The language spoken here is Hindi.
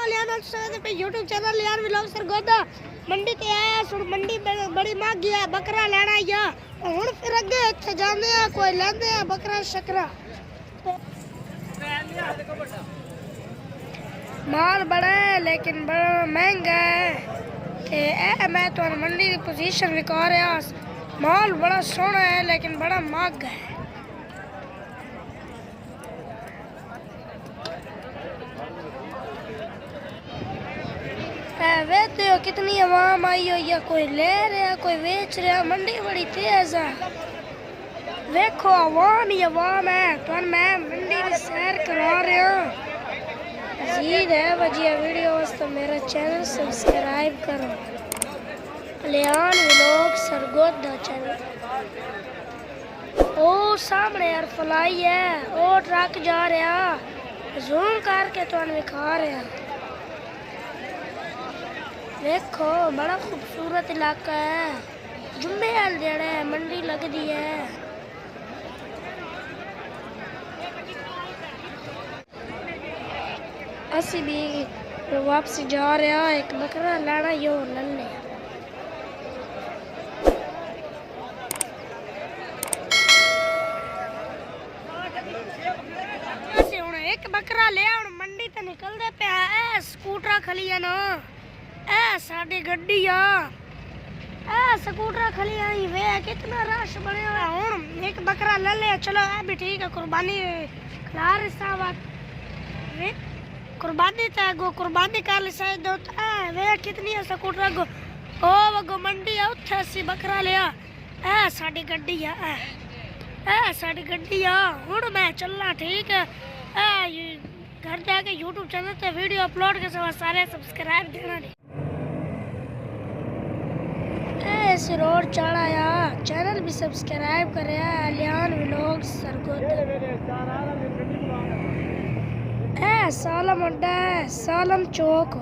पे यूट्यूब चैनल यार व्लॉग सरगोदा मंडी ते आया सुन मंडी बड़ी मांग गया बकरा लेना या हुन फिर अगे इथे जाने आ कोई लेंदे आ बकरा शकरा माल बड़ा है लेकिन बड़ा महंगा है ते ए मैं तो मंडी की पोजीशन दिखा रहा माल बड़ा सोहना है लेकिन बड़ा महंगा है। वेखते हो कितनी आवाम आई हुई है कोई ले रहा कोई बेच रहा मंडी बड़ी तेज है। देखो आवाम ही आवाम है तो मैं मंडी में सैर करा रहा हूँ। मज़ीद है वजिया वीडियो तो मेरा चैनल सब्सक्राइब करो लियान व्लॉग सरगोदा चैनल। ओ सामने यार फ्लाई है ओ ट्रक जा रहा जूम करके तो दिखा रहा। देखो बड़ा खूबसूरत इलाका है जुम्मे वाले दिन है मंडी लगती है। असी भी वापसी जा रहा एक बकरा लेना यो लल्ले एक बकरा ले मंडी ते निकलते पे ए स्कूटर खली है ना ए साडी गड्डी आ ए स्कूटर खली आई वे कितना रश बने हुआ हुन एक बकरा ले ले चलो ए भी ठीक है कुर्बानी खलार साहब वे कुर्बानी ते गो कुर्बानी कर ले साइड दो ए वे कितनी है स्कूटर गो ओ गो मंडी है उथे सी बकरा लिया ए साडी गड्डी है ए साडी गड्डी आ हुन मैं चलना ठीक है ए घर जाके यूट्यूब चैनल पे वीडियो अपलोड के सारे सब्सक्राइब देना इस रोड चढ़ा या चैनल भी सब्सक्राइब करे लियान व्लॉग सरगोदा सालम अड्डा है सालम चौक।